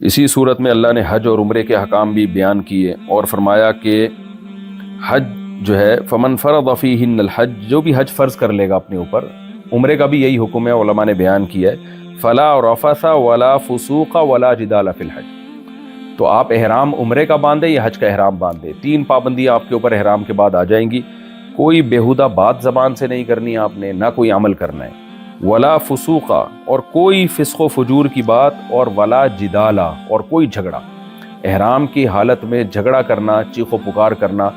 اسی صورت میں اللہ نے حج اور عمرے کے احکام بھی بیان کیے اور فرمایا کہ حج جو ہے فمن فرض فیہن الحج، جو بھی حج فرض کر لے گا اپنے اوپر، عمرے کا بھی یہی حکم ہے، علماء نے بیان کیا ہے، فلا رفث ولا فسوق ولا جدال فی الحج۔ تو آپ احرام عمرے کا باندھے یا حج کا احرام باندھے، 3 پابندیاں آپ کے اوپر احرام کے بعد آ جائیں گی۔ کوئی بیہودہ بات زبان سے نہیں کرنی آپ نے، نہ کوئی عمل کرنا ہے، ولا فسوقا، اور کوئی فسق و فجور کی بات، اور ولا جدالا، اور کوئی جھگڑا۔ احرام کی حالت میں جھگڑا کرنا، چیخ و پکار کرنا،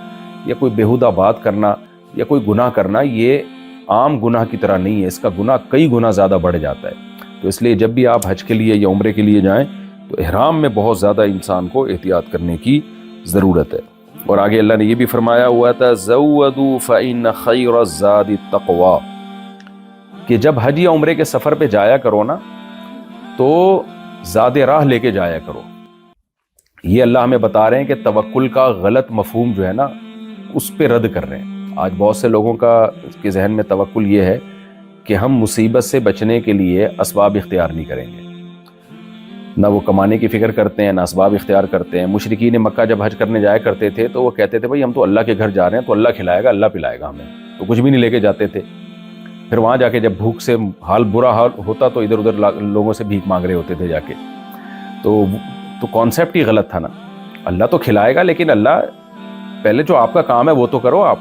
یا کوئی بیہودہ بات کرنا، یا کوئی گناہ کرنا، یہ عام گناہ کی طرح نہیں ہے، اس کا گناہ کئی گنا زیادہ بڑھ جاتا ہے۔ تو اس لیے جب بھی آپ حج کے لیے یا عمرے کے لیے جائیں تو احرام میں بہت زیادہ انسان کو احتیاط کرنے کی ضرورت ہے۔ اور آگے اللہ نے یہ بھی فرمایا ہوا تھا زودوا فإن خیر الزاد التقوی، کہ جب حج یا عمرے کے سفر پہ جایا کرو نا تو زاد راہ لے کے جایا کرو۔ یہ اللہ ہمیں بتا رہے ہیں کہ توکل کا غلط مفہوم جو ہے نا اس پہ رد کر رہے ہیں۔ آج بہت سے لوگوں کے ذہن میں توکل یہ ہے کہ ہم مصیبت سے بچنے کے لیے اسباب اختیار نہیں کریں گے، نہ وہ کمانے کی فکر کرتے ہیں، نہ اسباب اختیار کرتے ہیں۔ مشرکین مکہ جب حج کرنے جایا کرتے تھے تو وہ کہتے تھے بھائی ہم تو اللہ کے گھر جا رہے ہیں تو اللہ کھلائے گا، اللہ پلائے گا ہمیں، تو کچھ بھی نہیں لے کے جاتے تھے۔ پھر وہاں جا کے جب بھوک سے برا حال ہوتا تو ادھر ادھر لوگوں سے بھیک مانگ رہے ہوتے تھے جا کے۔ تو کانسیپٹ ہی غلط تھا نا، اللہ تو کھلائے گا لیکن اللہ پہلے جو آپ کا کام ہے وہ تو کرو آپ۔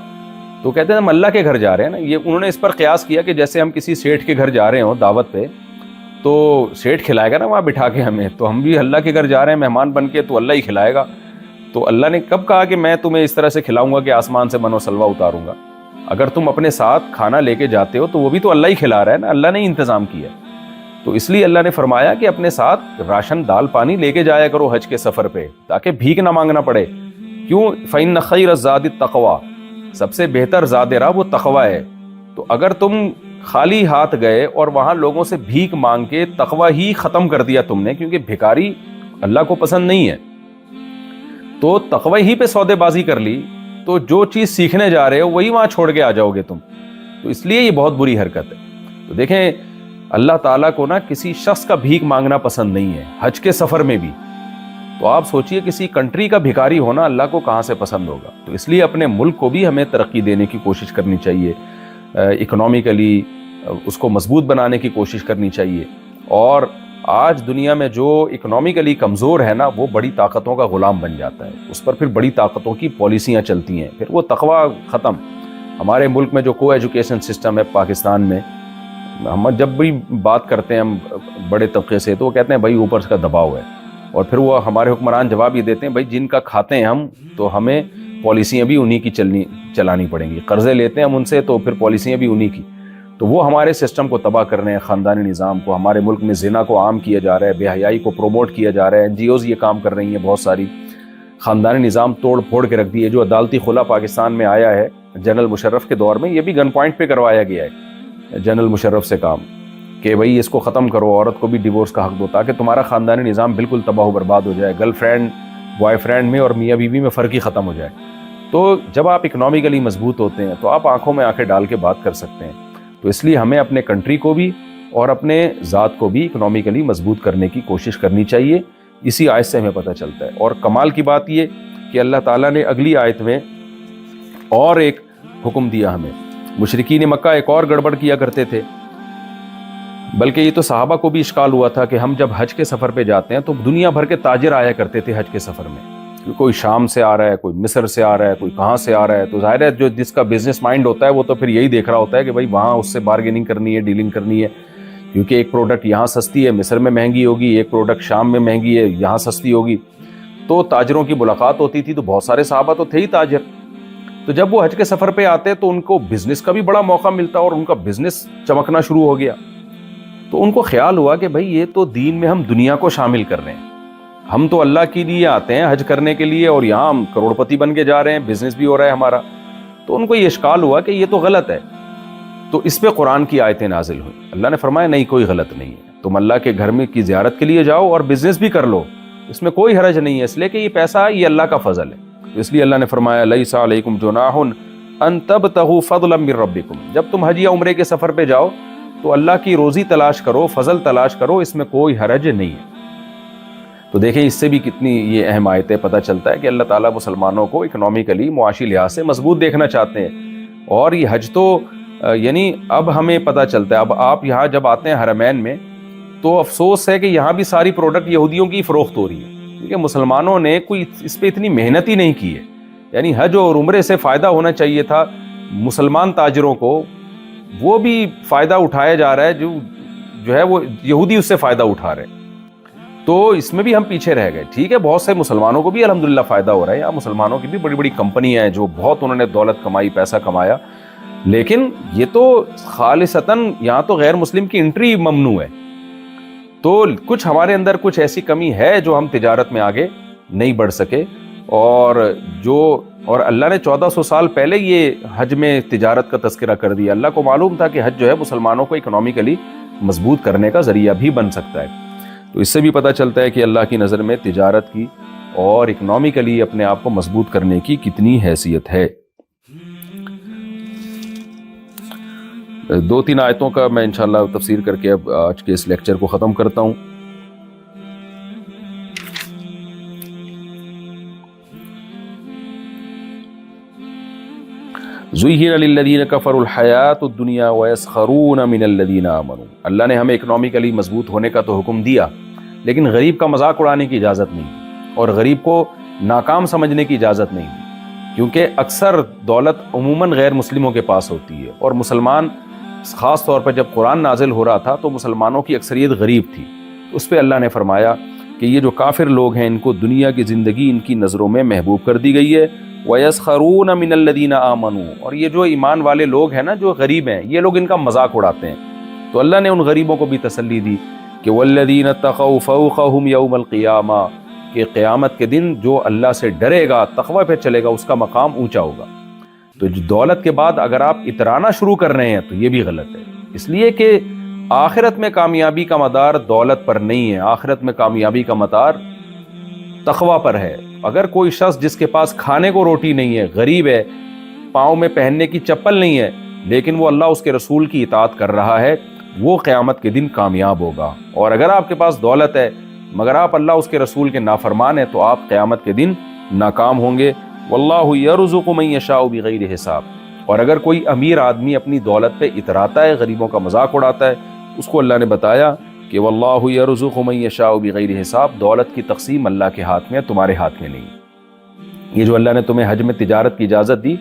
تو کہتے ہیں ہم اللہ کے گھر جا رہے ہیں نا، یہ انہوں نے اس پر قیاس کیا کہ جیسے ہم کسی سیٹھ کے گھر جا رہے ہوں دعوت پہ تو سیٹھ کھلائے گا نا وہاں بٹھا کے ہمیں، تو ہم بھی اللہ کے گھر جا رہے ہیں مہمان بن کے تو اللہ ہی کھلائے گا۔ تو اللہ نے کب کہا کہ میں تمہیں اس طرح سے کھلاؤں گا کہ آسمان سے من و سلوہ اتاروں گا؟ اگر تم اپنے ساتھ کھانا لے کے جاتے ہو تو وہ بھی تو اللہ ہی کھلا رہا ہے نا، اللہ نے ہی انتظام کیا ہے۔ تو اس لیے اللہ نے فرمایا کہ اپنے ساتھ راشن دال پانی لے کے جایا کرو حج کے سفر پہ، تاکہ بھیک نہ مانگنا پڑے۔ کیوں؟ فإن خیر الزاد التقوی، سب سے بہتر زاد راہ وہ تقوی ہے۔ تو اگر تم خالی ہاتھ گئے اور وہاں لوگوں سے بھیک مانگ کے تقوی ہی ختم کر دیا تم نے، کیونکہ بھکاری اللہ کو پسند نہیں ہے، تو تقوی ہی پہ سودے بازی کر لی، تو جو چیز سیکھنے جا رہے ہو وہی وہاں چھوڑ کے آ جاؤ گے تم۔ تو اس لیے یہ بہت بری حرکت ہے۔ تو دیکھیں اللہ تعالیٰ کو نا کسی شخص کا بھیک مانگنا پسند نہیں ہے، حج کے سفر میں بھی۔ تو آپ سوچئے کسی کنٹری کا بھکاری ہونا اللہ کو کہاں سے پسند ہوگا۔ تو اس لیے اپنے ملک کو بھی ہمیں ترقی دینے کی کوشش کرنی چاہیے، اکنامیکلی اس کو مضبوط بنانے کی کوشش کرنی چاہیے۔ اور آج دنیا میں جو اکنامیکلی کمزور ہے نا وہ بڑی طاقتوں کا غلام بن جاتا ہے، اس پر پھر بڑی طاقتوں کی پالیسیاں چلتی ہیں، پھر وہ تقوی ختم۔ ہمارے ملک میں جو کو ایجوکیشن سسٹم ہے پاکستان میں، ہم جب بھی بات کرتے ہیں ہم بڑے طبقے سے تو وہ کہتے ہیں بھائی اوپر کا دباؤ ہے، اور پھر وہ ہمارے حکمران جواب یہ دیتے ہیں بھائی جن کا کھاتے ہیں ہم تو ہمیں پالیسیاں بھی انہی کی چلانی پڑیں گی، قرضے لیتے ہیں ہم ان سے تو پھر پالیسیاں بھی انہی کی۔ تو وہ ہمارے سسٹم کو تباہ کر رہے ہیں، خاندانی نظام کو۔ ہمارے ملک میں زنا کو عام کیا جا رہا ہے، بے حیائی کو پروموٹ کیا جا رہا ہے، NGOز یہ کام کر رہی ہیں بہت ساری، خاندانی نظام توڑ پھوڑ کے رکھ دی ہے۔ جو عدالتی خلا پاکستان میں آیا ہے جنرل مشرف کے دور میں، یہ بھی گن پوائنٹ پہ کروایا گیا ہے جنرل مشرف سے کام، کہ بھئی اس کو ختم کرو، عورت کو بھی ڈیورس کا حق دو، تاکہ تمہارا خاندانی نظام بالکل تباہ و برباد ہو جائے، گرل فرینڈ بوائے فرینڈ میں اور میاں بیوی میں فرق ہی ختم ہو جائے۔ تو جب آپ اکنامیکلی مضبوط ہوتے ہیں تو آپ آنکھوں میں آنکھیں ڈال کے بات کر سکتے ہیں۔ تو اس لیے ہمیں اپنے کنٹری کو بھی اور اپنے ذات کو بھی اکنامیکلی مضبوط کرنے کی کوشش کرنی چاہیے۔ اسی آیت سے ہمیں پتہ چلتا ہے۔ اور کمال کی بات یہ کہ اللہ تعالیٰ نے اگلی آیت میں اور ایک حکم دیا ہمیں۔ مشرکین مکہ ایک اور گڑبڑ کیا کرتے تھے، بلکہ یہ تو صحابہ کو بھی اشکال ہوا تھا کہ ہم جب حج کے سفر پہ جاتے ہیں تو دنیا بھر کے تاجر آیا کرتے تھے حج کے سفر میں، کوئی شام سے آ رہا ہے، کوئی مصر سے آ رہا ہے، کوئی کہاں سے آ رہا ہے۔ تو ظاہر ہے جو جس کا بزنس مائنڈ ہوتا ہے وہ تو پھر یہی دیکھ رہا ہوتا ہے کہ بھائی وہاں اس سے بارگیننگ کرنی ہے، ڈیلنگ کرنی ہے، کیونکہ ایک پروڈکٹ یہاں سستی ہے مصر میں مہنگی ہوگی، ایک پروڈکٹ شام میں مہنگی ہے یہاں سستی ہوگی۔ تو تاجروں کی ملاقات ہوتی تھی، تو بہت سارے صحابہ تو تھے ہی تاجر، تو جب وہ حج کے سفر پہ آتے تو ان کو بزنس کا بھی بڑا موقع ملتا اور ان کا بزنس چمکنا شروع ہو گیا۔ تو ان کو خیال ہوا کہ بھائی یہ تو دین میں ہم دنیا کو شامل کر رہے ہیں، ہم تو اللہ کے لیے آتے ہیں حج کرنے کے لیے اور یہاں ہم کروڑ پتی بن کے جا رہے ہیں، بزنس بھی ہو رہا ہے ہمارا۔ تو ان کو یہ اشکال ہوا کہ یہ تو غلط ہے۔ تو اس پہ قرآن کی آیتیں نازل ہوئیں۔ اللہ نے فرمایا نہیں، کوئی غلط نہیں ہے، تم اللہ کے گھر میں کی زیارت کے لیے جاؤ اور بزنس بھی کر لو، اس میں کوئی حرج نہیں ہے، اس لیے کہ یہ پیسہ یہ اللہ کا فضل ہے۔ تو اس لیے اللہ نے فرمایا لیس علیکم جناح ان تبتغوا فضلا من ربکم، جب تم حج یا عمرے کے سفر پہ جاؤ تو اللہ کی روزی تلاش کرو، فضل تلاش کرو، اس میں کوئی حرج نہیں ہے۔ تو دیکھیں اس سے بھی کتنی یہ اہم آیتیں پتہ چلتا ہے کہ اللہ تعالیٰ مسلمانوں کو اکنامیکلی معاشی لحاظ سے مضبوط دیکھنا چاہتے ہیں. اور یہ حج تو یعنی اب ہمیں پتہ چلتا ہے، اب آپ یہاں جب آتے ہیں حرمین میں تو افسوس ہے کہ یہاں بھی ساری پروڈکٹ یہودیوں کی فروخت ہو رہی ہے، کیونکہ مسلمانوں نے کوئی اس پہ اتنی محنت ہی نہیں کی ہے. یعنی حج اور عمرے سے فائدہ ہونا چاہیے تھا مسلمان تاجروں کو، وہ بھی فائدہ اٹھایا جا رہا ہے، جو ہے وہ یہودی اس سے فائدہ اٹھا رہے ہیں. تو اس میں بھی ہم پیچھے رہ گئے. ٹھیک ہے، بہت سے مسلمانوں کو بھی الحمدللہ فائدہ ہو رہا ہے، یہاں مسلمانوں کی بھی بڑی بڑی کمپنیاں ہیں جو بہت انہوں نے دولت کمائی، پیسہ کمایا، لیکن یہ تو خالصتاً یہاں تو غیر مسلم کی انٹری ممنوع ہے. تو کچھ ہمارے اندر کچھ ایسی کمی ہے جو ہم تجارت میں آگے نہیں بڑھ سکے. اور اللہ نے 1400 سال پہلے یہ حج میں تجارت کا تذکرہ کر دیا. اللہ کو معلوم تھا کہ حج جو ہے مسلمانوں کو اکنامیکلی مضبوط کرنے کا ذریعہ بھی بن سکتا ہے. تو اس سے بھی پتہ چلتا ہے کہ اللہ کی نظر میں تجارت کی اور اکنامیکلی اپنے آپ کو مضبوط کرنے کی کتنی حیثیت ہے. 2-3 آیتوں کا میں انشاءاللہ تفسیر کر کے اب آج کے اس لیکچر کو ختم کرتا ہوں. زُيِّنَ لِلَّذِينَ كَفَرُوا الْحَيَاةُ الدُّنْيَا وَيَسْخَرُونَ مِنَ الَّذِينَ آمَنُوا. اللہ نے ہمیں اکنامیکلی مضبوط ہونے کا تو حکم دیا، لیکن غریب کا مذاق اڑانے کی اجازت نہیں دی اور غریب کو ناکام سمجھنے کی اجازت نہیں دی، کیونکہ اکثر دولت عموماً غیر مسلموں کے پاس ہوتی ہے، اور مسلمان خاص طور پر جب قرآن نازل ہو رہا تھا تو مسلمانوں کی اکثریت غریب تھی. اس پہ اللہ نے فرمایا کہ یہ جو کافر لوگ ہیں ان کو دنیا کی زندگی ان کی نظروں میں محبوب کر دی گئی ہے. وَيَسْخَرُونَ مِنَ الَّذِينَ آمَنُوا. اور یہ جو ایمان والے لوگ ہیں نا، جو غریب ہیں، یہ لوگ ان کا مذاق اڑاتے ہیں. تو اللہ نے ان غریبوں کو بھی تسلی دی کہ وَالَّذِينَ اتَّقَوْا فَوْقَهُمْ يَوْمَ الْقِيَامَةِ، کہ قیامت کے دن جو اللہ سے ڈرے گا، تقوی پہ چلے گا، اس کا مقام اونچا ہوگا. تو دولت کے بعد اگر آپ اترانا شروع کر رہے ہیں تو یہ بھی غلط ہے، اس لیے کہ آخرت میں کامیابی کا مدار دولت پر نہیں ہے. آخرت میں کامیابی کا مدار تقوی پر ہے. اگر کوئی شخص جس کے پاس کھانے کو روٹی نہیں ہے، غریب ہے، پاؤں میں پہننے کی چپل نہیں ہے، لیکن وہ اللہ اس کے رسول کی اطاعت کر رہا ہے، وہ قیامت کے دن کامیاب ہوگا. اور اگر آپ کے پاس دولت ہے مگر آپ اللہ اس کے رسول کے نافرمان ہیں تو آپ قیامت کے دن ناکام ہوں گے. واللہ یرزق من یشاء بغیر حساب. اور اگر کوئی امیر آدمی اپنی دولت پہ اتراتا ہے، غریبوں کا مذاق اڑاتا ہے، اس کو اللہ نے بتایا کہ واللہ یرزق من یشاء بغیر حساب. دولت کی تقسیم اللہ کے ہاتھ میں ہے، تمہارے ہاتھ میں نہیں. یہ جو اللہ نے تمہیں حج میں تجارت کی اجازت دی،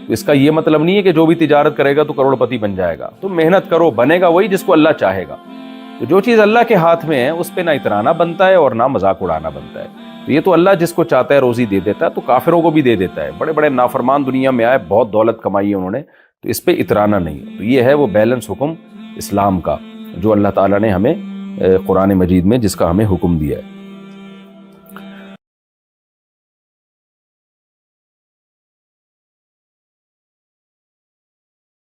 تو اس کا یہ مطلب نہیں ہے کہ جو بھی تجارت کرے گا تو کروڑ پتی بن جائے گا. تم محنت کرو، بنے گا وہی جس کو اللہ چاہے گا. تو جو چیز اللہ کے ہاتھ میں ہے اس پہ نہ اترانا بنتا ہے اور نہ مذاق اڑانا بنتا ہے. تو یہ تو اللہ جس کو چاہتا ہے روزی دے دیتا ہے، تو کافروں کو بھی دے دیتا ہے. بڑے بڑے نافرمان دنیا میں آئے، بہت دولت کمائی ہے انہوں نے، تو اس پہ اترانا نہیں. تو یہ ہے وہ بیلنس حکم اسلام کا جو اللہ تعالیٰ نے ہمیں قرآن مجید میں جس کا ہمیں حکم دیا ہے.